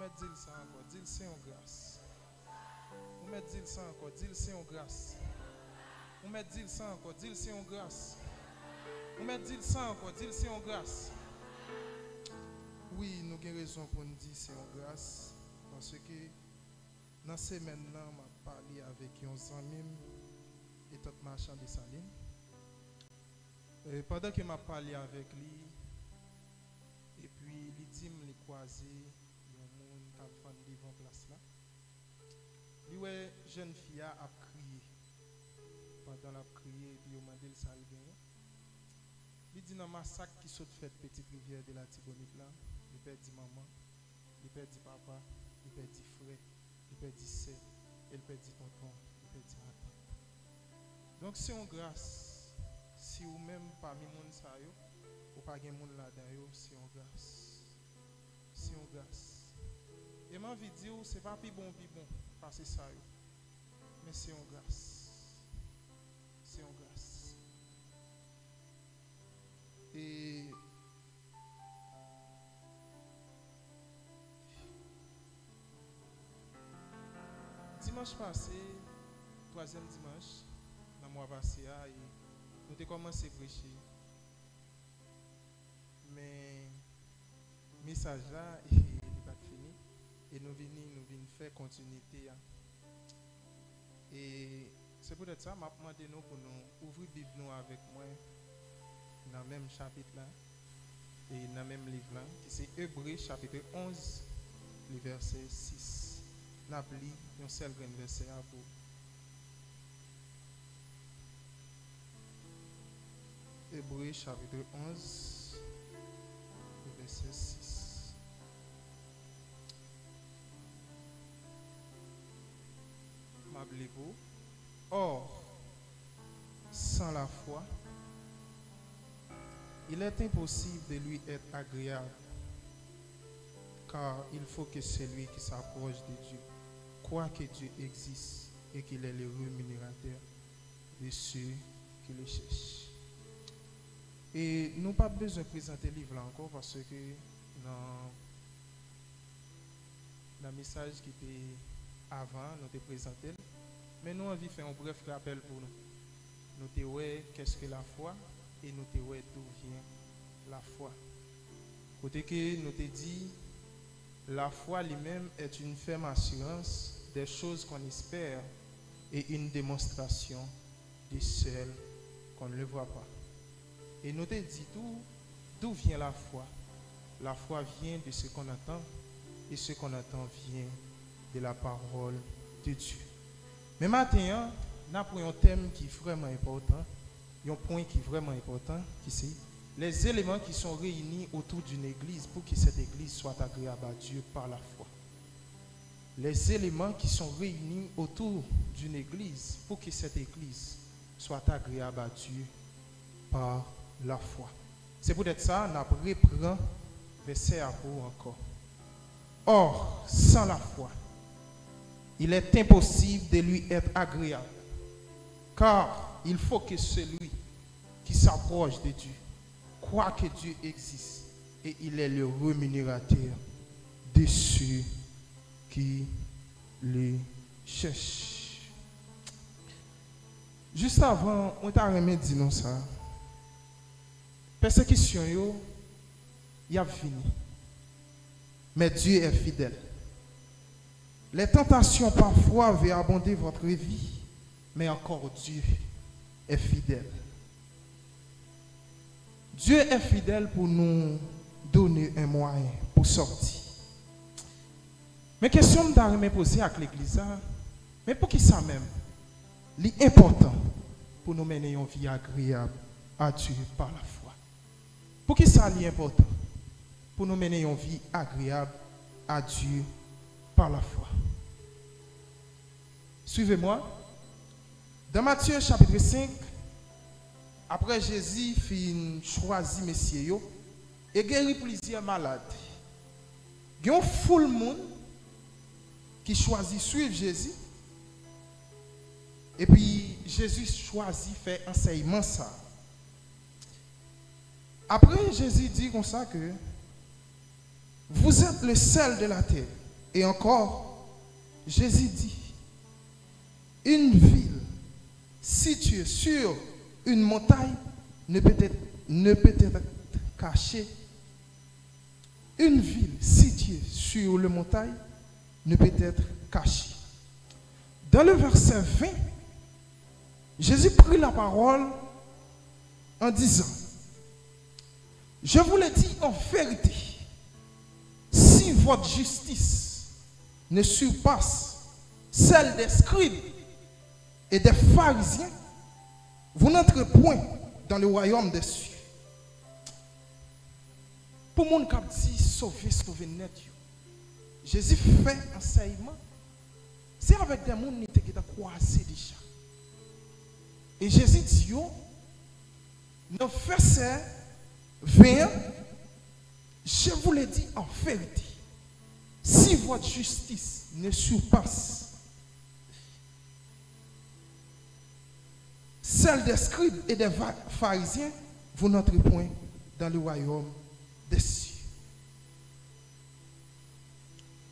met dit ça encore, dit c'est en grâce. On met dit ça encore, dit c'est en grâce. On met dit ça encore, dit c'est en grâce. On met dit ça encore, dit c'est en grâce. Oui, nous avons raison pour nous dire c'est en grâce. Parce que dans ces semaines-là, on m'a parlé avec un ami et tout marchand de Saline. Pendant que m'a parlé avec lui, et puis il dit me croiser, il y a un monde qui a fait devant place là. Lui ouais, jeune fille a crié. Pendant la crié, puis il m'a dit ça le gagné. Il dit dans massacre qui saute fait petite rivière de la Tibonite là, il perdit maman, il perdit papa, il perdit frère, il perdit sœur, il perdit tonton, il perdit ma tante. Donc c'est une grâce. Si ou même parmi les gens sa yo, ou pas gen moun là-dedans yo, c'est une grâce. C'est une grâce. Et ma vie dire c'est pas plus bon parce que ça yo. Mais c'est une grâce. C'est une grâce. Et dimanche passé, troisième dimanche, dans le mois passé, nous avons commencé à prêcher. Mais le message là, il n'est pas fini. Et nous venons faire continuité. Et c'est peut-être ça, je demande nous pour nous ouvrir la Bible avec moi dans le même chapitre là. Et dans le même livre là, qui c'est Hébreux chapitre 11, le verset 6. Nous avons lu un seul grand verset pour. Hébreux chapitre 11, verset 6. M'appelez-vous. Or, sans la foi, il est impossible de lui être agréable, car il faut que celui qui s'approche de Dieu croit que Dieu existe et qu'il est le rémunérateur de ceux qui le cherchent. Et nous n'avons pas besoin de présenter le livre là encore parce que dans le message qui était avant, nous avons présenté. Mais nous avons envie de faire un bref rappel pour nous. Nous avons dit qu'est-ce que la foi et nous avons dit d'où vient la foi. Côté que nous avons dit la foi lui-même est une ferme assurance des choses qu'on espère et une démonstration de celles qu'on ne voit pas. Et nous te dit d'où vient la foi. La foi vient de ce qu'on entend et ce qu'on entend vient de la parole de Dieu. Mais maintenant, nous avons un thème qui est vraiment important, un point qui est vraiment important, qui c'est les éléments qui sont réunis autour d'une église pour que cette église soit agréable à Dieu par la foi. Les éléments qui sont réunis autour d'une église pour que cette église soit agréable à Dieu par la foi. C'est peut-être ça, on reprend verset à vous encore. Or, sans la foi, il est impossible de lui être agréable, car il faut que celui qui s'approche de Dieu croit que Dieu existe et il est le rémunérateur de ceux qui le cherchent. Juste avant, on t'a remis dit non ça. Persécution, il a fini. Mais Dieu est fidèle. Les tentations parfois veulent abonder votre vie, mais encore Dieu est fidèle. Dieu est fidèle pour nous donner un moyen pour sortir. Mais question que je me poser avec l'église, mais pour qui ça même? L'important pour nous mener une vie agréable à Dieu par la foi. Pour qui ça est important? Pour nous mener une vie agréable à Dieu par la foi. Suivez-moi. Dans Matthieu chapitre 5, après Jésus fin choisi messieurs et guéri plusieurs malades. Il y a un foule monde qui choisit suivre Jésus. Et puis Jésus choisit faire enseignement ça. Après Jésus dit comme ça que vous êtes le sel de la terre. Et encore, Jésus dit, une ville située sur une montagne ne peut être cachée. Une ville située sur une montagne ne peut être cachée. Dans le verset 20, Jésus prit la parole en disant, je vous le dis en vérité, si votre justice ne surpasse celle des scribes et des pharisiens, vous n'entrez point dans le royaume des cieux. Pour mon cap dit sauver, sauver net. Jésus fait un enseignement. C'est avec des gens qui ont croisé déjà. Et Jésus dit, dans verset 20, je vous le dis en vérité, si votre justice ne surpasse celle des scribes et des pharisiens, vous n'entrez point dans le royaume des cieux.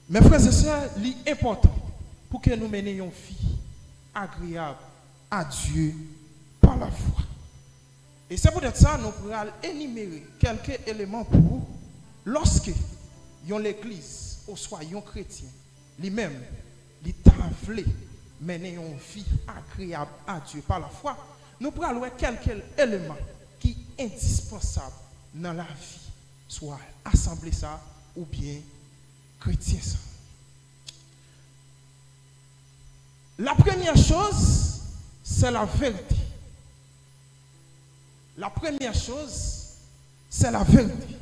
Mes frères et sœurs, l'important pour que nous menions une vie agréable à Dieu par la foi. Et c'est peut-être ça nous pourrons énumérer quelques éléments pour vous lorsque l'église ou soit un chrétien lui-même l'État voulait mener une vie agréable à Dieu par la foi. Nous pourrons voir quelques éléments qui sont indispensables dans la vie, soit assemblée ça ou bien chrétien ça. La première chose, c'est la vérité. La première chose, c'est la vérité.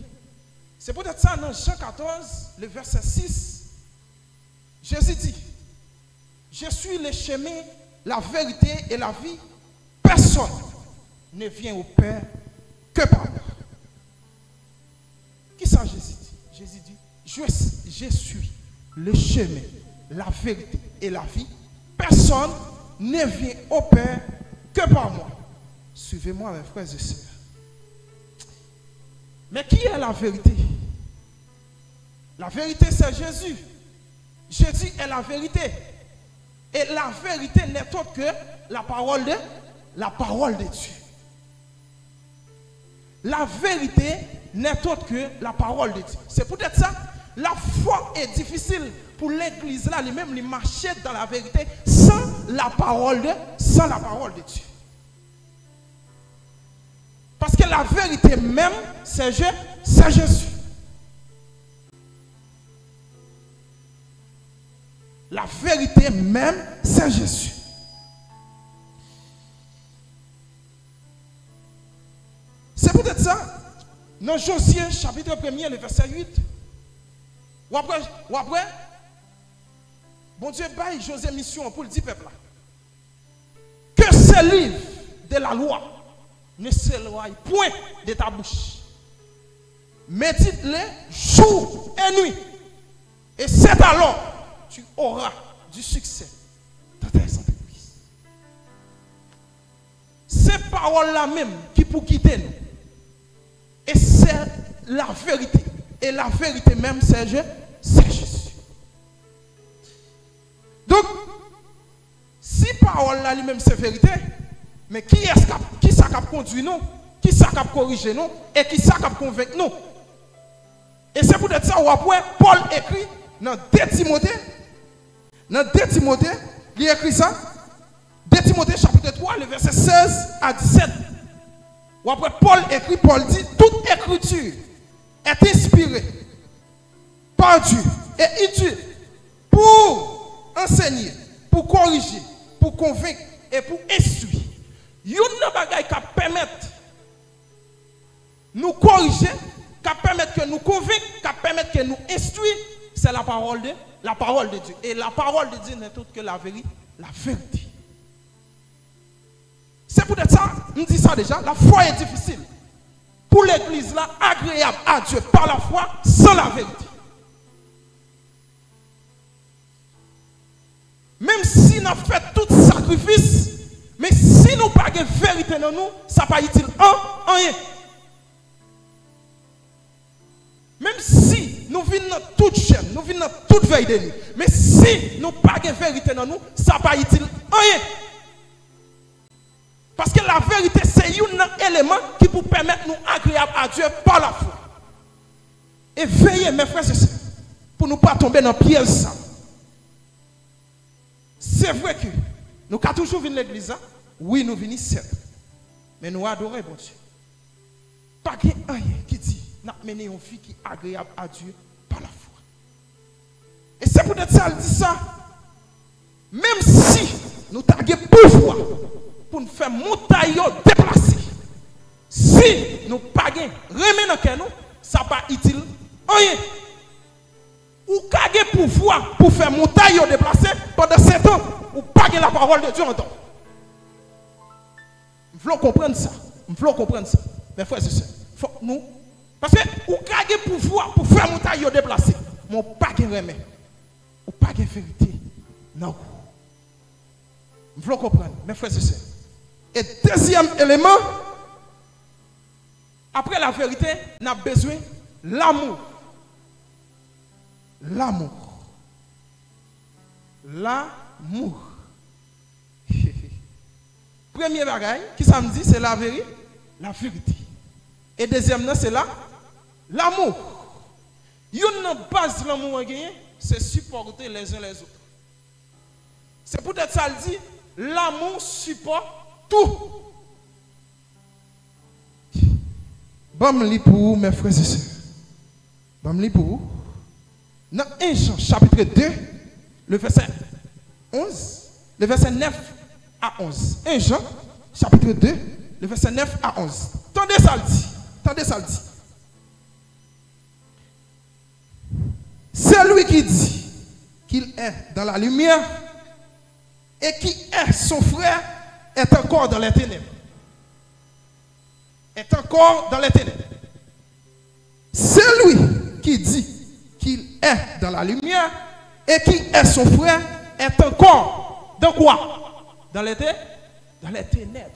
C'est peut-être ça dans Jean 14, le verset 6. Jésus dit, je suis le chemin, la vérité et la vie. Personne ne vient au Père que par moi. Qui ça Jésus dit? Jésus dit, je suis le chemin, la vérité et la vie. Personne ne vient au Père que par moi. Suivez-moi, mes frères et sœurs. Mais qui est la vérité? La vérité, c'est Jésus. Jésus est la vérité. Et la vérité n'est autre que la parole de Dieu. La vérité n'est autre que la parole de Dieu. C'est peut-être ça. La foi est difficile pour l'église là, lui-même, lui marcher dans la vérité sans la parole de Dieu. Parce que la vérité même, c'est Jésus. La vérité même, c'est Jésus. C'est peut-être ça. Dans Josué, chapitre 1er, le verset 8. Ou après, bon Dieu baille Josué mission pour le dire peuple là. Que ce livre de la loi ne s'éloigne point de ta bouche. Médite-le jour et nuit. Et c'est alors tu auras du succès dans tes entreprises. Ces paroles-là même qui pour quitter nous. Et c'est la vérité. Et la vérité même, c'est Jésus. Donc, si parole-là lui-même c'est vérité, mais qui ça qui conduit nous, qui ça qui corrige nous, et qui ça qui convainc nous. Et c'est peut-être ça où après, Paul écrit dans 2 Timothée, il écrit ça, 2 Timothée chapitre 3, le verset 16 à 17. Ou après, Paul dit, toute écriture est inspirée par Dieu et utile pour enseigner, pour corriger, pour convaincre et pour instruire. Il y a une bagaille qui permet de nous corriger, qui permet que nous convaincre, qui permet que nous instruire, c'est la parole de Dieu. Et la parole de Dieu n'est autre que la vérité. C'est peut-être ça, on dit ça déjà, la foi est difficile. Pour l'église là, agréable à Dieu par la foi, sans la vérité. Même si nous fait tout sacrifice, mais si nous pas de vérité dans nous, ça pas utile en rien. Même si nous venons dans toute chaîne, nous venons dans toute veille de nuit. Mais si nous n'avons pas de vérité dans nous, ça n'a pas utile rien. Parce que la vérité, c'est un élément qui peut permettre de nous agréable à Dieu par la foi. Et veillez, mes frères et sœurs, pour ne pas tomber dans le piège ça. C'est vrai que nous avons toujours venir à l'église. Oui, nous venons certes. Mais nous adorons bon Dieu. Pas rien qui dit nous mené une vie qui est agréable à Dieu par la foi. Et c'est peut-être ça, elle dit ça. Même si nous avons pouvoir pour nous faire montagne déplacer, si nous pas remettre dans cœur nous, ça pas utile rien. Ou avez pouvoir pour faire montagne déplacer pendant 7 ans, ou pas la parole de Dieu en temps. Nous voulons comprendre ça. Nous voulons comprendre ça. Mes frères et sœurs, faut nous. Parce que ou avez pouvoir pour faire montagne déplacer, mais pas de remède. Ou pas de vérité. Non. Nous voulons comprendre, mes frères et sœurs. Et deuxième élément, après la vérité, nous avons besoin de l'amour. L'amour. L'amour. Premier bagage, qui ça me dit, c'est la vérité. La vérité. Et deuxième, c'est l'amour. Une base de l'amour, c'est supporter les uns les autres. C'est peut-être ça, le dit, l'amour supporte tout. Bon, je lis pour vous, mes frères et sœurs. Bon, je lis pour vous. Dans 1 Jean, chapitre 2, le verset 11, le verset 9 à 11. 1 Jean, chapitre 2, le verset 9 à 11. Tendez ça, le dit. Tendez ça, le dit. Celui qui dit qu'il est dans la lumière et qui est son frère est encore dans les ténèbres. Est encore dans les ténèbres. Celui qui dit qu'il est dans la lumière et qui est son frère est encore dans quoi? Dans les ténèbres.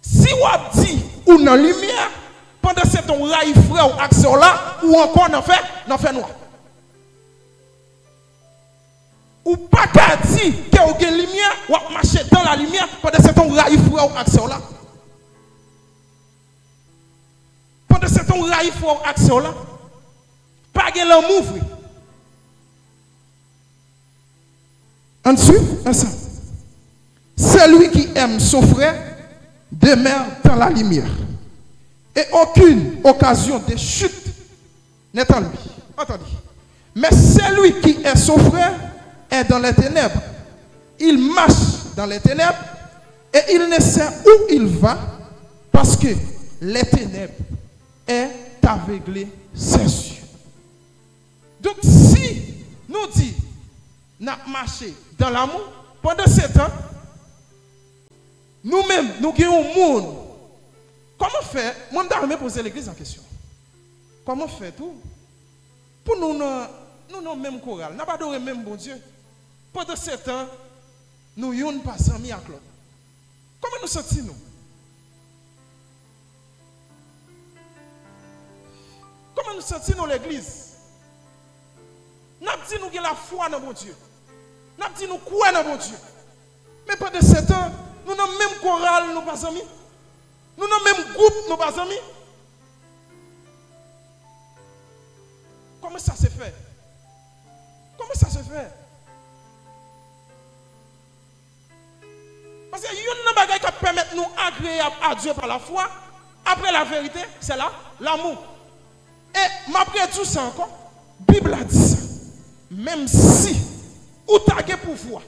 Si on dit ou dans la lumière, pendant ce temps, on raille frère ou action là, ou encore dans fait noir. Ou pas qu'à dire que vous avez lumière, ou marcher dans la lumière, pendant ce temps, on raille frère ou action là. Pendant ce temps, on raille frère ou action là. Pas de l'amour. Ensuite, celui qui aime son frère demeure dans la lumière. Et aucune occasion de chute n'est en lui. Attendez. Mais celui qui est son frère est dans les ténèbres. Il marche dans les ténèbres et il ne sait où il va parce que les ténèbres est aveuglé ses yeux. Donc si nous disons nous marché dans l'amour pendant 7 ans, nous-mêmes nous gagnons un monde. Comment faire? Moi je vais poser l'église en question. Comment faire tout pour nous même chorale, nous pas le même bon Dieu. Pendant 7 ans, nous n'avons pas mis à clôt. Comment nous sentons-nous? Comment nous sentons l'église? Nous disons nous avons la foi dans mon Dieu. Nous disons nous croyons dans mon Dieu. Mais pendant 7 ans, nous n'avons même chorale, nous pas amis. Nous n'avons même groupe, nous pas amis. Comment ça se fait? Comment ça se fait? Parce qu'il y a une bagaille qui permet de nous agréable à Dieu par la foi. Après la vérité, c'est là l'amour. Et malgré tout ça encore, la Bible a dit ça. Même si vous avez pouvoir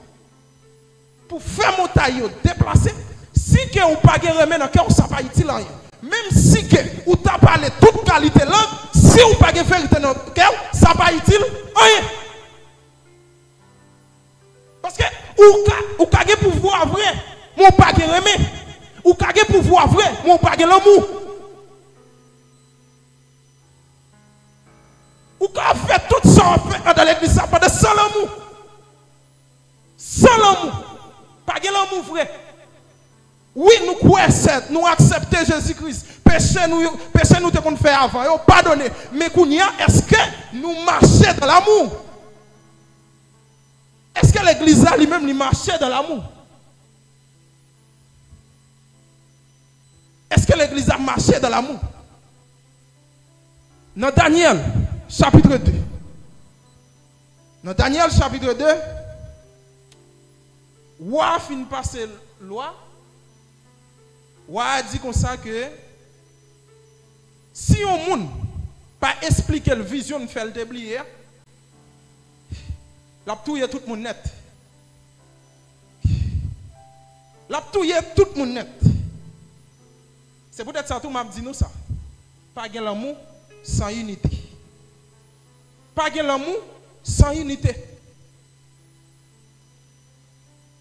pour faire mon taille déplacer, si que vous n'avez pas remis dans le cœur, ça ne va pas utile rien. Même si que vous avez parlé toute qualité langue, si vous n'avez pas vérité dans le cœur, ça ne va pas utile rien. Parce que vous avez pouvoir vrai, vous n'avez pas remis. Vous avez pouvoir vrai, vous n'avez pas l'amour. Ou qu'a fait tout ça dans l'église pendant sans l'amour. Sans l'amour. Pas de l'amour vrai. Oui, nous croyons nous accepter Jésus-Christ. Péché nous te qu'on fait avant, yo pardonner. Mais kounya, est-ce que nous marchons dans l'amour? Est-ce que l'église là lui-même lui marchait dans l'amour? Est-ce que l'église a marché dans l'amour? Dans Daniel, chapitre 2. Dans Daniel, chapitre 2, Roi fin passer loi. Roi a dit comme ça que si on monde pas expliquer la vision de faire le déblier, la touye tout le monde net. La touye tout le monde net. C'est peut-être ça tout m'a dit nous ça. Pas de l'amour sans unité. Pas de l'amour sans unité.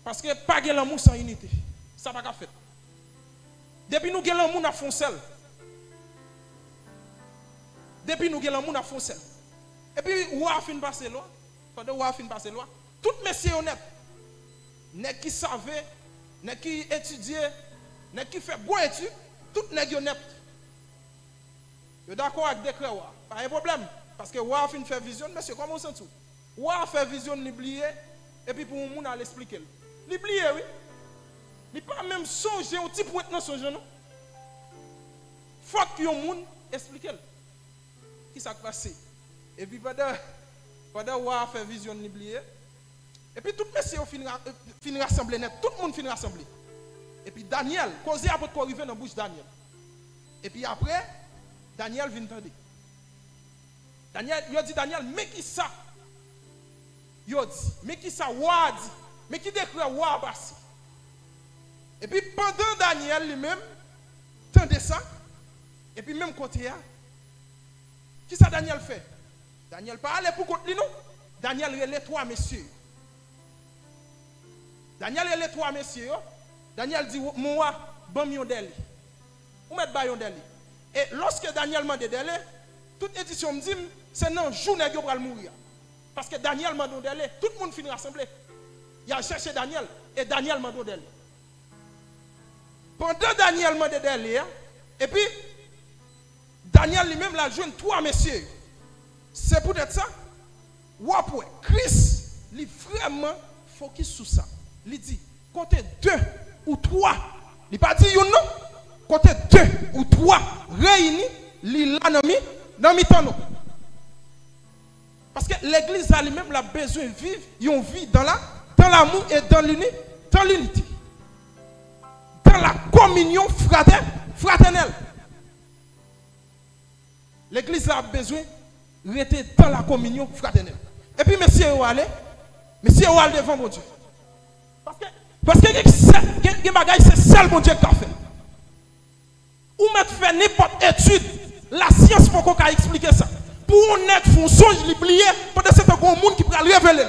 Parce que pas de l'amour sans unité. Ça va pas faire. Depuis nous avons l'amour, nous avons seul. Depuis nous avons l'amour, nous avons seul. Et puis, où a fin passer là? Pendant où a fin passer là? Tout messieurs honnêtes, n'est qui savait, n'est qui étudiait, n'est qui fait bonne étude, tout n'est honnête. Vous êtes d'accord avec décret, pas un problème. Parce que où a fin faire vision, monsieur, comment on sent tout? Où a fait vision, l'oublier, et puis pour nous, on l'expliquer. L'oublier, oui. Il pas même songer un petit point dans son genou. Faut que yon moun explique qui s'est passé. Et puis pendant on fait vision l'oublier. Et puis tout messieurs fin rassembler net, tout le monde fin rassembler. Et puis Daniel, causer après quoi arriver dans bouche Daniel. Et puis après Daniel vient tendre. Daniel, il dit Daniel, mais qui ça? Il dit, mais qui ça wa dit? Mais qui décrit wa passé? Et puis pendant Daniel lui-même, tendez ça, et puis même côté, qui ça Daniel fait? Daniel pas aller pour contre lui, non? Daniel relève trois messieurs. Daniel relève trois messieurs. Daniel dit, moi, bon yon deli. Ou met ba yon deli. Et lorsque Daniel m'a dit deli, toute édition me dit, c'est non, journée qui va mourir. Parce que Daniel m'a dit deli, tout le monde finit rassemblé. Il a cherché Daniel, et Daniel m'a dit deli. Pendant Daniel m'a dit deli, et puis, Daniel lui-même l'a jeune trois messieurs. C'est peut-être ça. Ou après, Christ, il vraiment focus sur ça. Il dit, côté 2 ou 3, il n'a pas dit non, côté 2 ou 3 réunis, il l'a dans mi temps. Parce que l'église a lui-même a besoin de vivre, une vie dans l'amour et dans l'unité. Dans la communion fraternelle. L'église a besoin de rester dans la communion fraternelle. Et puis, monsieur, vous allez devant mon Dieu. Parce que c'est seul mon Dieu qui a fait. Ou mettre faire n'importe étude, la science pour qu'on expliquer ça. Pour on être fonction, je l'oublier, pendant que c'est un grand monde qui peut le révéler.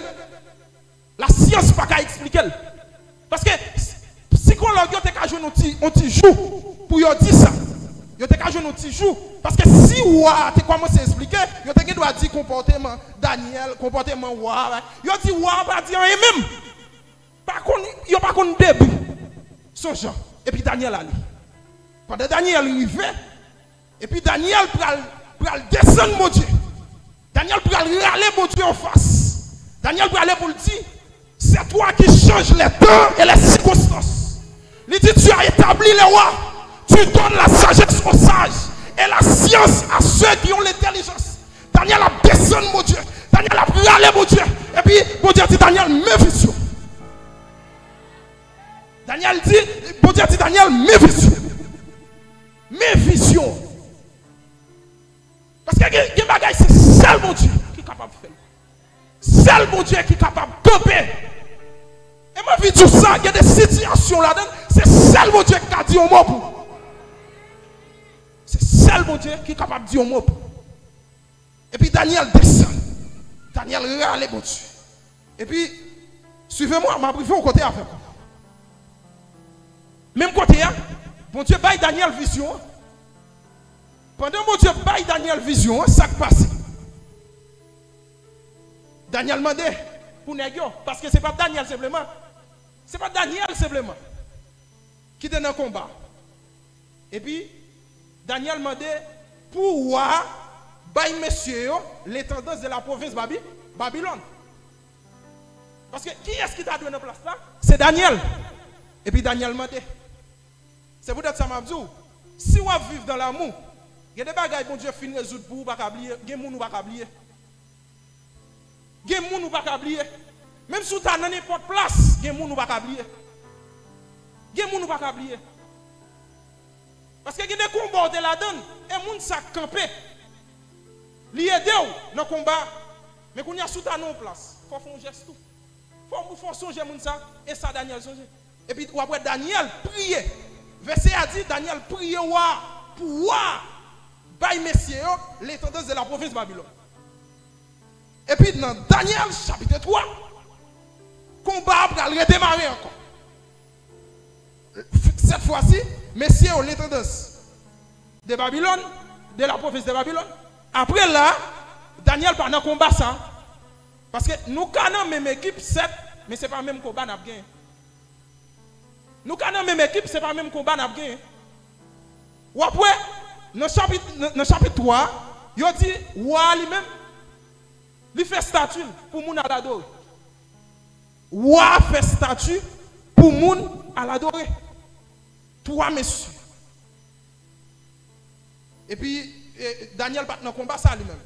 La science pas qu'à expliquer. Parce que psychologue, il y a un petit jour pour dire ça. Il y a un petit jour. Parce que si tu commences à expliquer, il doit dire comportement Daniel, comportement Ouah. Il dit Ouah, pas dire rien même. Il n'y a pas qu'on début. Son Jean. Et puis Daniel allait. Pendant Daniel arrivait, et puis Daniel pral descendre mon Dieu. Daniel pral râler mon Dieu en face. Daniel pral aller pour le dire, c'est toi qui changes les temps et les circonstances. Il dit, tu as établi les rois. Tu donnes la sagesse aux sages et la science à ceux qui ont l'intelligence. Daniel a descendu mon Dieu. Daniel a râlé mon Dieu. Et puis, mon Dieu dit, Daniel, mes visions. Daniel dit, mon Dieu dit, Daniel, mes visions. Mes visions. Parce que c'est seul mon Dieu qui est capable de faire. Seul mon Dieu qui est capable de camper. Et ma vie, tout ça, il y a des situations là-dedans. C'est seul mon Dieu qui a dit au mot pour. C'est seul mon Dieu qui est capable de dire au mot pour. Et puis Daniel descend. Daniel râle mon Dieu. Et puis, suivez-moi, m'a privé au côté avec. Même côté, bon Dieu baille Daniel vision. Pendant mon Dieu baille Daniel vision, ça qui passe. Daniel demandait pour Négio, parce que ce n'est pas Daniel simplement. Ce n'est pas Daniel simplement qui est dans le combat. Et puis, Daniel m'a dit, pour voir, messieurs, les tendances de la province Babylone. Parce que qui est-ce qui t'a donné la place là? C'est Daniel. Et puis Daniel m'a dit, c'est peut-être ça m'a dit, si on vit dans l'amour, il y a des bagages que Dieu finit résoudre pour vous, pas oublier, il y a des gens qui pas oublier. Il y a des gens qui pas oublier. Même si tu as n'importe place, il y a des gens qui pas oublier. Il y a des gens qui pas oublier. Parce que il y a des combats de la donne, et les gens qui campé. Ils aident dans le combat, mais quand il y a sous ta non place, il faut faire un geste tout. Il faut songer ça, et ça Daniel songer. Et puis après Daniel prier. Verset a dit Daniel prier pour voir messieurs les tendances de la province Babylone. Et puis dans Daniel chapitre 3, combat va redémarrer encore. Cette fois-ci, messieurs les tendances de Babylone, de la province de Babylone. Après là, Daniel part dans le combat ça. Parce que nous avons même équipe 7, mais ce n'est pas le même combat qu'on a gagné. Nous avons même équipe, ce n'est pas le même combat qu'on a gagné. Ou après, dans le chapitre 3, il dit, ouah lui-même, il fait statue pour moun à l'adorer. Ouah fait statue pour moun à l'adorer. Trois messieurs. Et puis, Daniel bat dans le combat ça lui-même.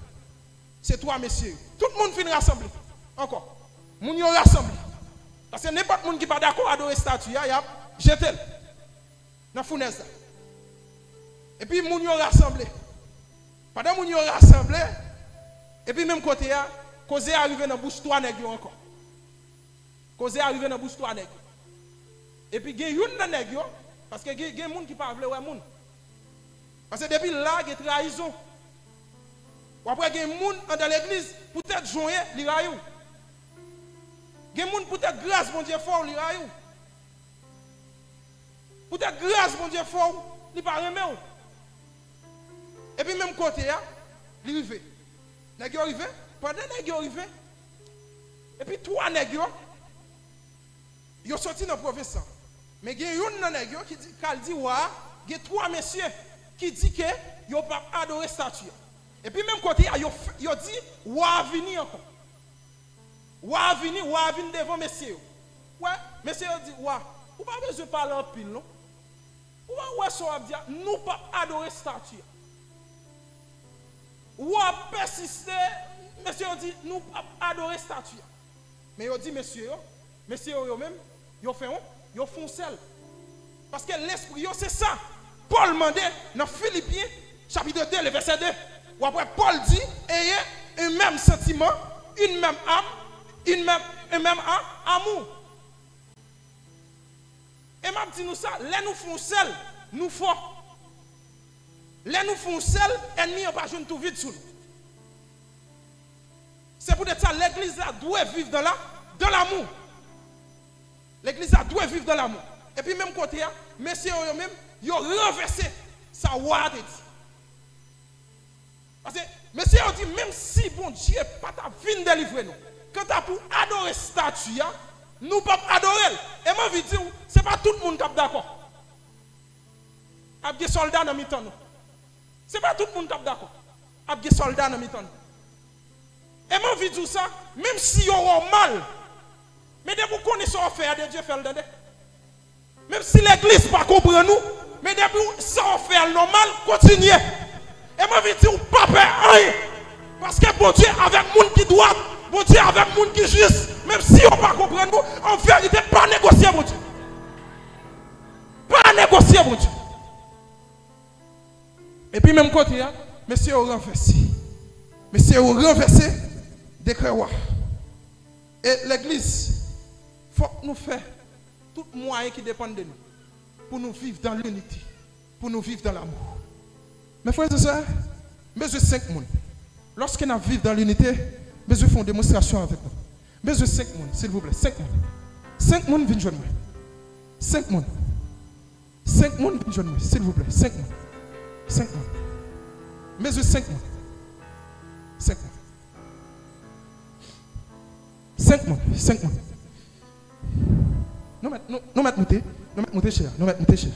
C'est trois messieurs. Tout le monde finit rassemblé. Encore. Moun yo rassemblé. Parce que n'importe monde qui pas d'accord à adorer statue, il y a jeté dans la fournaise. Et puis moun yo rassemblé. Pendant moun yo rassemblé, et puis même côté là, cause arrivé dans bouche trois nèg encore. Cause arrivé dans bouche trois nèg. Et puis gen yon dans nèg yo parce que gen moun qui pas vle ouais moun. Parce que depuis là, il y a trahison. Ou après, il y a des gens dans l'église, peut-être joint, ils raillent. Il y a des gens peut-être grâce, mon Dieu, fort, ils raillent. Peut-être grâce, mon Dieu, fort, ils ne pas remettre. Et puis, même côté, ils arrivent. Ils arrivent. Pendant qu'ils arrivent, et puis, trois nègres, ils sont sortis dans la province. Mais il y a un nègre qui dit, ouais, il y a trois messieurs qui dit que yo pas adorer statue. Et puis même côté yo dit wa venir encore. Wa venir devant messieurs. Ouais, messieurs dit wa, ou pas besoin parler en pile non. Ou ouais so dire nous pas adorer statue. Ou persister, messieurs dit nous pas adorer statue. Mais yo dit messieurs yo même yo font sel. Parce que l'esprit c'est ça. Paul demandait dans Philippiens, chapitre 2, le verset 2, où après Paul dit, ayez un même sentiment, une même âme, un même amour. Et m'a dit nous ça, les nous font seul, nous forts. Les nous font seul, ennemis n'ont pas joué tout vite sur nous. C'est pour ça l'église doit vivre dans l'amour. L'église doit vivre dans l'amour. Et puis même côté, messieurs eux-mêmes, ils ont renversé sa ouate. Parce que, messieurs, on dit, même si bon Dieu n'est pas ta vie de délivrer nous, quand tu as pour adorer statue, nous ne pouvons pas adorer. Et moi, je dis, ce n'est pas tout le monde qui est d'accord. Il y a des soldats dans le temps. Ce n'est pas tout le monde qui est d'accord. Il y a des soldats dans le temps. Et moi, je dis ça, même si on a mal, mais dès que vous connaissez ce qu'on fait, Dieu fait le donner. Même si l'église ne comprend pas nous, mais depuis ça on fait normal, continuez. Et moi je dis, pas peur rien. Parce que bon Dieu avec monde qui doit, bon Dieu avec monde qui juste, même si on ne comprend pas nous, en vérité, pas négocier bon Dieu. Pas négocier bon Dieu. Et puis même côté, messieurs ont renversé. Messieurs ont renversé des croix. Et l'église, il faut que nous fassions tout moyen qui dépend de nous. Pour nous vivre dans l'unité. Pour nous vivre dans l'amour. Mes frères et sœurs, besoin de 5 personnes. Lorsque nous vivons dans l'unité, besoin de faire une démonstration avec nous. Besoin de 5 personnes, s'il vous plaît. 5 personnes. 5 personnes viennent joindre moi. 5 personnes. 5 personnes viennent joindre moi, s'il vous plaît. 5 personnes. 5 personnes. Besoin de 5 personnes. 5 personnes. 5 personnes. 5 personnes. Nous mettons monter cher. Nous mettons monter cher.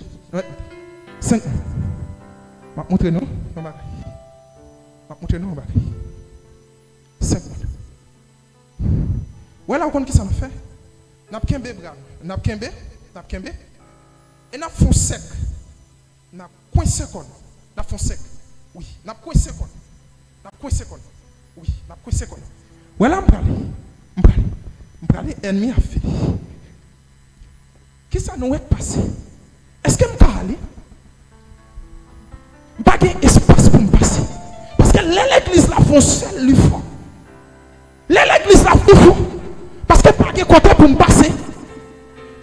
5 5 minutes. Je vais montrer nous. Je vais montrer nous. 5 minutes. Voilà, on qui ça m'a fait. N'a pas kembe bras. N'a pas kembe. Et n'a fond sec. N'a coincé con. N'a fond sec. Oui, n'a coincé con. N'a coincé con. Oui, n'a coincé con. Voilà, je vais aller. Ennemi a fini. Qui ça nous est passé? Est-ce que je peux aller? Je n'ai pas d'espace pour me passer. Parce que l'église la font seul, lui font. L'église la font. Parce que pas de côté pour me passer.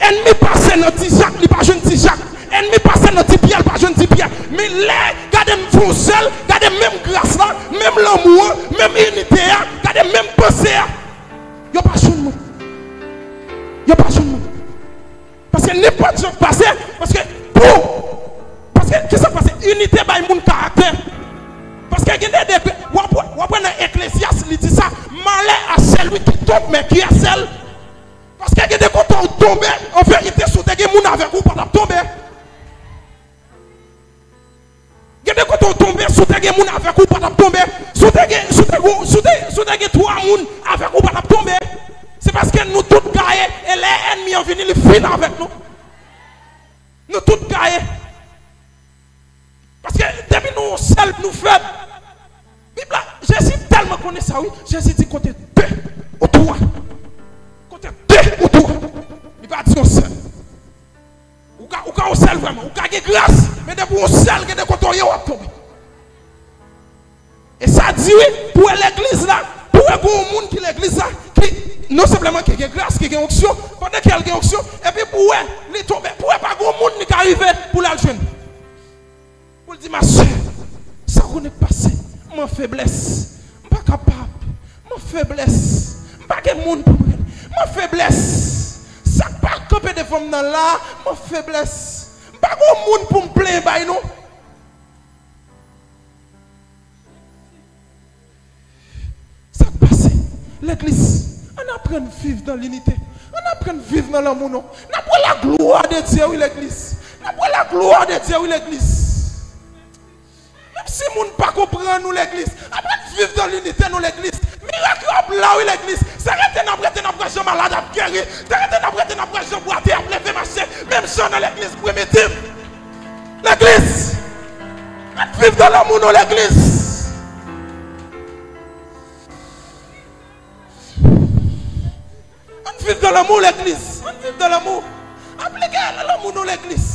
Ennemi passe notre petit Jacques, il pas jeune petit Jacques. Ennemi passe notre petit Pierre, pas jeune petit Pierre. Mais là, regardez me font seul, regardez même grâce là, même l'amour, même unité, regardez même pensée. Il n'y a pas jeune monde. Il n'y a pas jeune monde. Parce que n'importe quoi passe, parce que qu'est-ce qui se passe? Unité by mon caractère. Parce que on prend dans Ecclésiaste, il dit ça, malheur à celui qui tombe, mais qui est seul. Parce que quand on tombe, en vérité, sous des gens avec vous, pas tomber. Quand on tombe, sous des gens avec vous, pas tomber. Sous des gens trois gens avec vous, pas tomber. C'est parce que nous tous gagnés et les ennemis ont venu les finir avec nous. Nous tous gagnés. Parce que depuis nous seuls, nous faibles. Jésus tellement connaît ça, oui. Jésus dit côté 2 ou 3. Côté 2 ou 3. Il va dire au seul. Ou quand au seul vraiment. Ou quand il y a grâce. Mais depuis au seul, il y a des côtés où il va tomber. Et ça dit oui, pour l'église là, pour le monde qui l'église là, qui non simplement qui a grâce, qui a onction, pendant qu'il y a onction, et puis pour les tomber, pour pas grand monde qui arrive pour la jeune. Pour dire ma soeur, ça on est passé, ma faiblesse, je ne suis pas capable, ma faiblesse, je ne suis pas de monde pour moi, ma faiblesse, ça ne pas camper des femmes dans là, ma faiblesse, je ne suis pas de monde pour me plaindre, non. Ça passe, l'église. On apprend à vivre dans l'unité. On apprend à vivre dans l'amour. On apprend la gloire de Dieu, oui, l'église. On apprend la gloire de Dieu, oui, l'église. Même si on ne peut pas comprendre nous, l'église. On apprend à vivre dans l'unité, nous, l'église. Miracle là, oui, l'église. C'est arrêter d'apprendre Jean malade à guérir. C'est arrêter d'apprendre Jean boiter à lever marcher. Même Jean dans l'église primitive. L'église. On vivre dans l'amour, nous, l'église. On vit dans l'amour l'église. On vit dans l'amour. Appliquez l'amour dans l'église.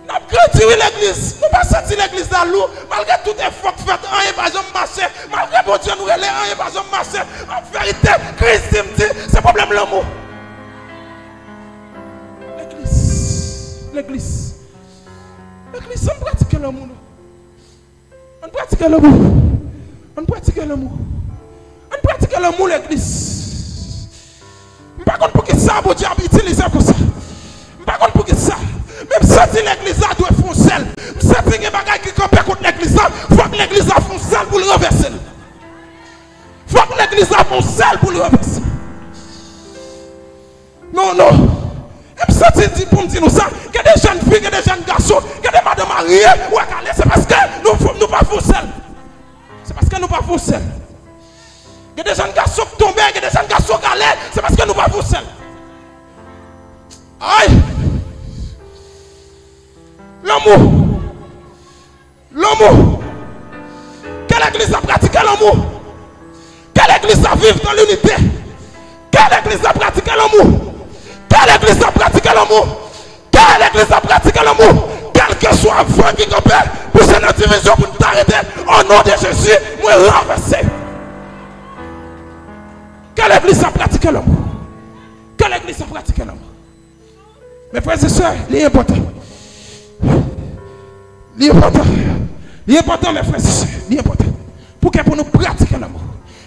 Nous avons grandi l'église. Nous n'avons pas senti l'église dans l'eau. Malgré tout effort fait, rien pas jamais marché. Malgré bon Dieu nous relève, rien pas jamais marché. En vérité, Christ me dit, c'est problème l'amour. L'église. L'église. L'église, on pratique l'amour. On pratique l'amour. On pratique l'amour. On pratique l'amour l'église. Par contre, pour que ça, bon Dieu, utilise comme ça. Par contre, pour que ça, même si l'église a doit faire sel, si il y a des bagages qui campent contre l'église, il faut que l'église a fait sel pour le renverser. Il faut que l'église a fait sel pour le renverser. Non, non. Même si il dit pour me dire ça, il y a des jeunes filles, il y a des jeunes garçons, il y a des madames mariées, c'est parce que nous ne pas faire sel. C'est parce que nous ne pas faire sel. Il y a des jeunes garçons qui tombent, il y a des jeunes garçons qui galèrent, c'est parce que nous ne pas vous seul. Aïe! L'amour! L'amour! Quelle église a pratiqué l'amour? Quelle église a vécu dans l'unité? Quelle église a pratiqué l'amour? Quelle église a pratiqué l'amour? Quelle église a pratiqué l'amour? Quel que soit le vent qui compère, pour cette division, pour nous arrêter, au nom de Jésus, moi renverser. Quelle église a pratiqué l'amour? Quelle église a pratiqué l'amour? Mes frères et sœurs, l'important. L'important. L'important, mes frères et sœurs, l'important. Pour nous pratiquer l'amour.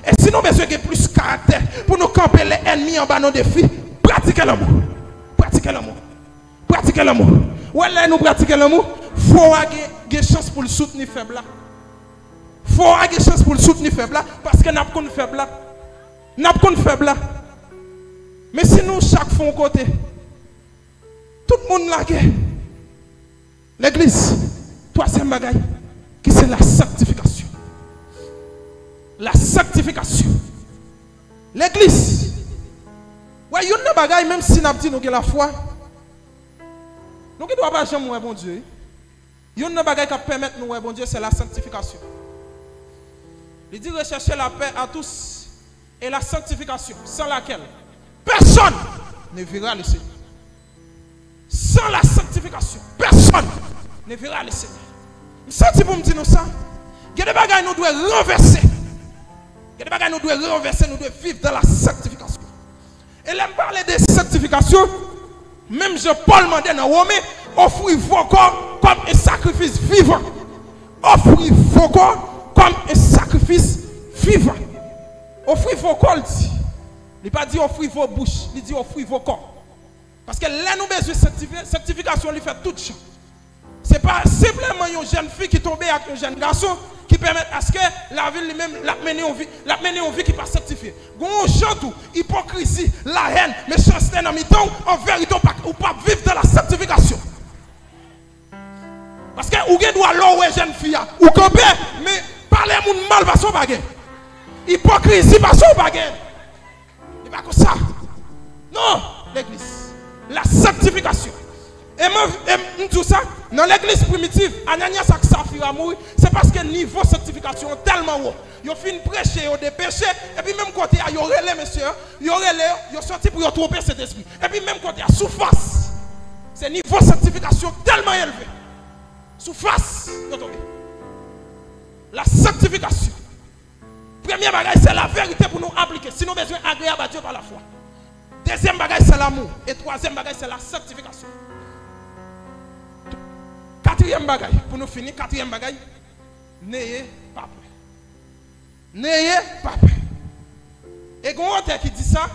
Et sinon, mes yeux ont plus de caractère. Pour nous camper les ennemis en bas de nos défis, pratiquer l'amour. Pratiquer l'amour. Pratiquer l'amour. Ou là, nous pratiquer l'amour, il faut avoir des chances pour le soutenir faible. Il faut avoir des chances pour le soutenir faible. Parce que nous avons faible. Nous avons faible. Mais si nous, chaque fois, côté, tout le monde la guerre. L'église, troisième bagaille, qui c'est la sanctification. La sanctification. L'église, ouais, il y a une bagaille, même si nous avons dit nous avons la foi, nous ne devons pas jamais bon Dieu. Il y a une bagaille qui permet de nous bon Dieu, c'est la sanctification. Il dit rechercher la paix à tous et la sanctification, sans laquelle personne ne verra le Seigneur. Sans la sanctification, personne ne verra le Seigneur. Je sens pour me dire ça. Il y a des bagages nous devons renverser. Il y a des bagages nous devons renverser, nous devons vivre dans la sanctification. Et là, me parler de sanctification, même Jean-Paul m'a dit dans Romain, offrez vos corps comme un sacrifice vivant. Offrez vos corps comme un sacrifice vivant. Offrez vos corps, il dit. Il n'a pas dit offrez vos bouches, il dit offrez vos corps. Parce que là, nous besoin de sanctification, il fait tout chose. Ce n'est pas simplement une jeune fille qui tombe avec un jeune garçon qui permet à ce que la ville lui-même la mener en vie qui pas sanctifiée. Gon tout, hypocrisie, la haine, méchanceté dans mi-temps, en vérité, ou pas vivre dans la sanctification. Parce que ou gen doit l'eau jeune fille ou camper, mais parler moun mal pas son baguette. Hypocrisie pas son baguette. Il pas comme ça. Non, l'église. La sanctification. Et moi, tout ça, dans l'église primitive, Ananias et Saphira mourir, c'est parce que le niveau de sanctification est tellement haut. Ils ont fini de prêcher, ils ont dépêché, et puis même côté, ils ont relé, monsieur, ils ont sorti pour tromper cet esprit. Et puis même côté, à sous-face, c'est le niveau de sanctification tellement élevé. Sous-face, ils ont tombé. La sanctification. Premier bagage, c'est la vérité pour nous appliquer. Si nous avons besoin agréable à Dieu par la foi. Deuxième bagage, c'est l'amour. Et troisième bagage, c'est la sanctification. Quatrième bagage, pour nous finir, quatrième bagage, n'ayez pas peur. N'ayez pas peur. Et quand on qui dit ça,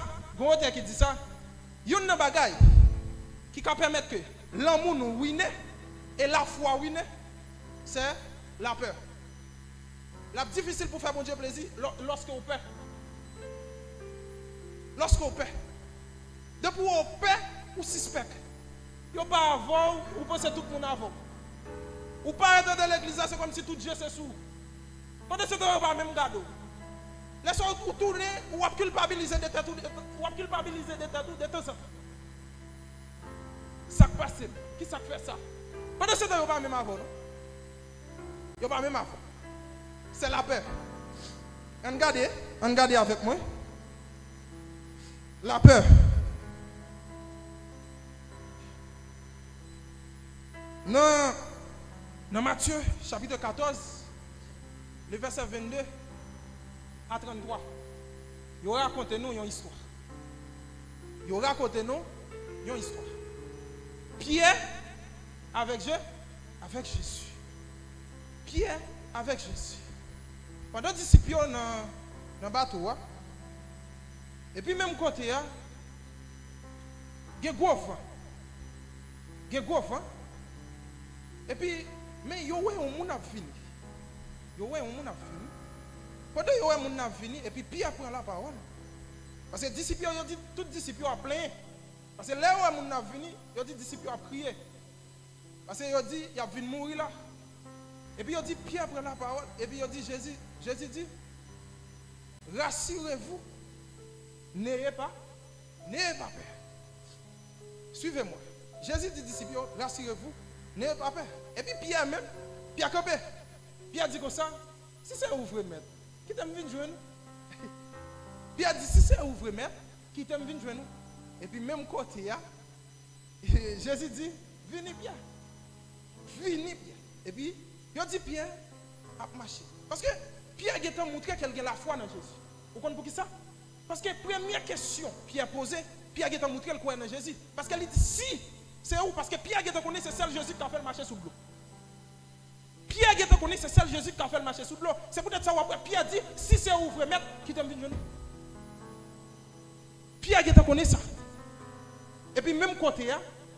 il y a un bagage qui peut permettre que l'amour nous ruine et la foi ruine, c'est la peur. La difficile pour faire bon Dieu plaisir lorsqu'on peur. Lorsqu'on peur. Depuis qu'on peur, ou suspect. Il n'y a pas avant, ou pensez tout le monde avant. Ou pas être dans l'église, c'est comme si tout Dieu c'est sous. Pendant ce temps, on va même garder. Laissez-vous tourner, ou à culpabiliser de tête, ou à culpabiliser de tête, de temps. Ça passe. Qui ça fait ça? Pendant ce temps, on va même avant. On va même avant. C'est la peur. Regardez avec moi. La peur. Dans Matthieu, chapitre 14, le verset 22 à 33, il raconte nous une histoire. Il raconte nous une histoire. Pierre avec Jésus. Pierre avec Jésus. Pendant que les disciples sont dans le bateau, et puis même côté, il y a gros vent. Et puis, mais il y a un monde qui fini. Pendant qu'il y a un monde qui fini, et puis Pierre prend la parole. Parce que les disciples, ils ont dit, tous les disciples ont plein. Parce que là où il y a un monde qui fini, ils ont dit, les disciples ont crié. Parce qu'ils ont dit, il y a venu mourir là. Et puis ils ont dit, Pierre prend la parole. Et puis ils ont dit, Jésus dit, rassurez-vous, n'ayez pas peur. Suivez-moi. Jésus dit, disciples, rassurez-vous, n'ayez pas peur. Et puis Pierre même, Pierre campé. Pierre dit comme ça, si c'est ouvre maître, qui t'aime venir joindre? Pierre dit, si c'est ouvre maître, qui t'aime venir joindre? Et puis même côté, Jésus dit, venez Pierre. Venez Pierre. Et puis, il dit Pierre a marché. Parce que Pierre a montré qu'elle a la foi dans Jésus. Vous comprenez pour qui ça? Parce que première question Pierre posée, Pierre a montré qu'elle croit dans Jésus. Parce qu'elle dit si, c'est où? Parce que Pierre a connu c'est celle Jésus qui a fait le marché sous l'eau. Pierre a connu c'est celle Jésus qui a fait le marché sous l'eau. C'est peut-être ça où après Pierre dit si c'est où vrai maître qui t'aime venir. Pierre a connu ça. Et puis même côté,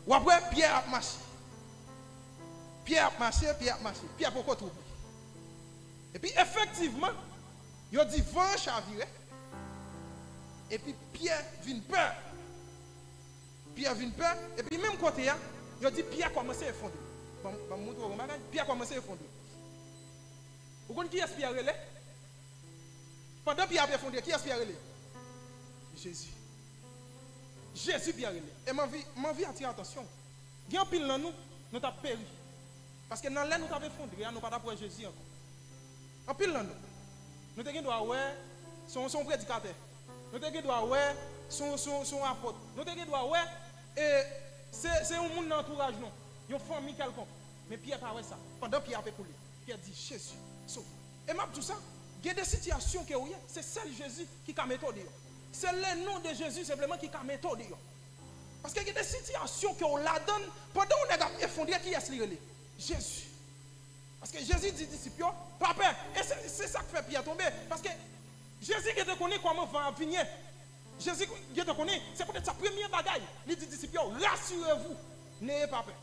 ou après Pierre a marché. Pierre a marché. Pierre a pourquoi trouver. Et puis effectivement, il a dit vent chaviré. Et puis Pierre vient peur. Et puis même côté, il a dit Pierre commence à effondrer. Pierre commence à effondrer. Vous connaissez qui est Pierre relais? Pendant Pierre a effondré, qui est Pierre relais? Jésus. Jésus Pierre relais. Et ma vie attire attention. Il y a un pile dans nous, nous avons péri. Parce que dans l'air, nous avons effondré, nous n'avons pas d'après Jésus encore. En pile dans nous. Nous avons droit ouais, son prédicateur. Nous avons droit ouais, son apôtre. Nous avons droit ouais, et c'est un monde dans l'entourage, non. Une famille quelconque. Mais Pierre pas ça. Pendant Pierre a coulé, Pierre dit Jésus, sauve. Et même tout ça, il y a des situations qui c'est celle Jésus qui a méthode. C'est le nom de Jésus simplement qui a méthode. Parce qu'il y a des situations qu'on la donne pendant qu'on a effondré qui est lié. Jésus. Parce que Jésus dit disciples, pas peur. Et c'est ça qui fait Pierre tomber. Parce que Jésus qui te connaît comment va venir. Jésus qui te connaît, c'est peut-être sa première bagaille. Il dit disciples, rassurez-vous, n'ayez pas peur.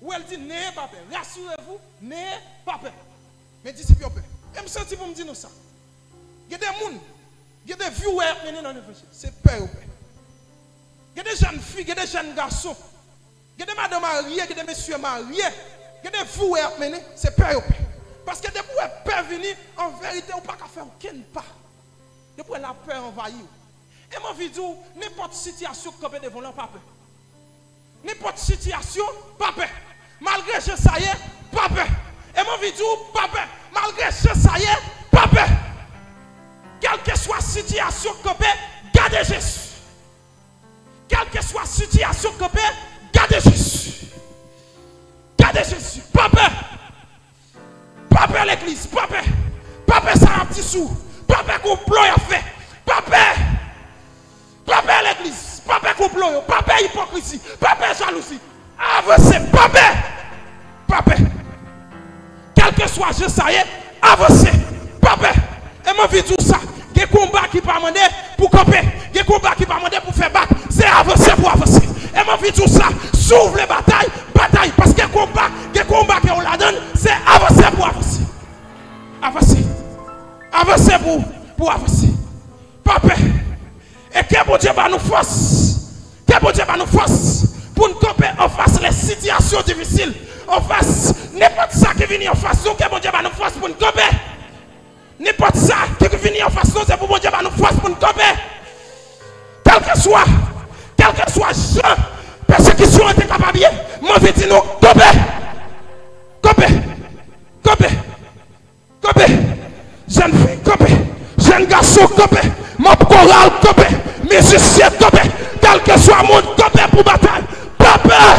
Ou elle dit, n'ayez pas peur. Rassurez-vous, n'ayez pas peur. Mais disciples ont peur. Et je me sens pour me dire ça. Il y a des gens, il y a des viewers menés dans l'évangile. C'est peur ou peur. Il y a des jeunes filles, il y a des jeunes garçons. Il y a des madames mariées, il y a des messieurs mariés. Il y a des viewers menés, c'est peur ou peur. Parce que depuis que peur venir, en vérité, on ne peut pas faire aucun pas. Depuis la peur envahit. Et mon vidéo, n'importe situation que vous devant pas peur. N'importe situation, pas peur. Malgré que ça y est, pas peur. Et mon vidéo, pas peur. Malgré que ça y est, pas peur. Quelle que soit la situation que vous gardez Jésus. Quelle que soit la situation que vous gardez Jésus. Gardez Jésus. Pas peur. Pas peur l'église. Pas peur. Pas peur ça un petit sou. Pas peur complot a fait. Pas peur. Pas peur l'église. Pas peur complot. Pas peur hypocrisie. Pas peur jalousie. Avancez. Pas peur. Pas peur. Quel que soit je ça y est, avancez. Pas peur. Et ma vie tout ça. Il y a des combats qui pas demander pour camper. Il y a des combats qui pas demander pour faire battre. C'est avancer pour avancer. Et ma vie tout ça. S'ouvre les batailles. Bataille. Parce que les combats qu'on la donne, c'est avancer pour avancer. Avancer. Avancer pour avancer. Pas peur. Et que bon Dieu va nous force. Que bon Dieu va nous force. Pour nous camper en face les situations difficiles. En face n'importe ça qui vient en face. Donc que bon Dieu va nous force pour nous camper. N'importe ça qui vient en face. C'est pour bon Dieu va nous force pour nous camper. Quel que soit Jean, persécution était capable de moi je dis nous, copé, jeune fille, copé, jeune garçon, copé, mon choral, copé, musicien, copé, quel que soit le monde, copé pour bataille, papa,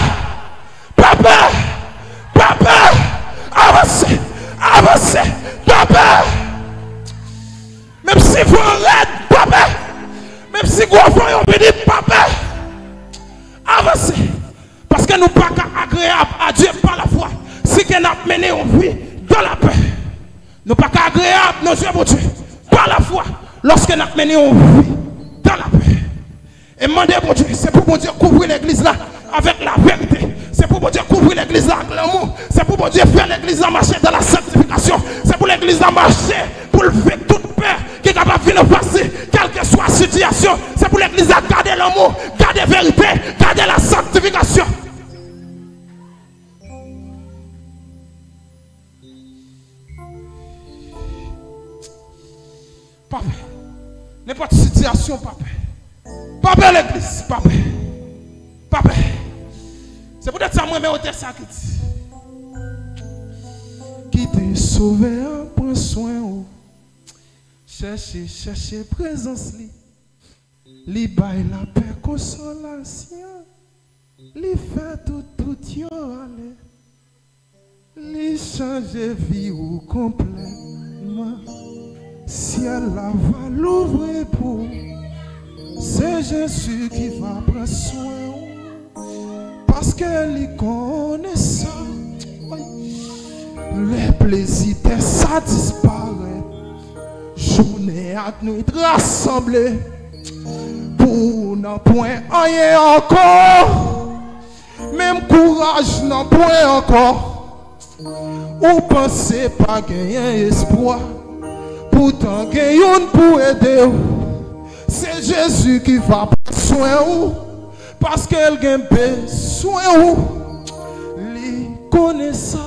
avancez, papa, même si vous êtes, papa, même si vous êtes, papa, avancez. Parce que nous ne sommes pas agréables à Dieu par la foi. Si nous avons mené une vie dans la paix. Nous ne sommes pas agréables, nos yeux, mon Dieu, par la foi. Lorsque nous avons mené une vie dans la paix. Et demandez, mon Dieu, c'est pour mon Dieu couvrir l'église là avec la vérité. C'est pour mon Dieu couvrir l'église là avec l'amour. C'est pour mon Dieu faire l'église là marcher dans la sanctification. C'est pour l'église là marcher pour le faire toute peur qui est capable de venir passer, quelle que soit la situation. C'est pour l'église là garder l'amour, garder la vérité, garder la sanctification. Papa, n'importe situation, papa l'église, papa. C'est peut-être ça, moi, mais au ça qui te sauvé, prends soin, chercher présence, li bail la paix, consolation, li fait tout yo aller, li changer vie ou complètement. Ciel la va l'ouvrir pour. C'est Jésus qui va prendre soin. Parce qu'elle connaît ça. Les plaisirs de ça disparaît. Journée à nuit rassemblée. Pour n'en point rien encore. Même courage n'en point encore. Ou pensez pas gagner espoir. Pourtant, quelqu'un pour aider. C'est Jésus qui va prendre soin. Parce qu'elle a besoin. ça.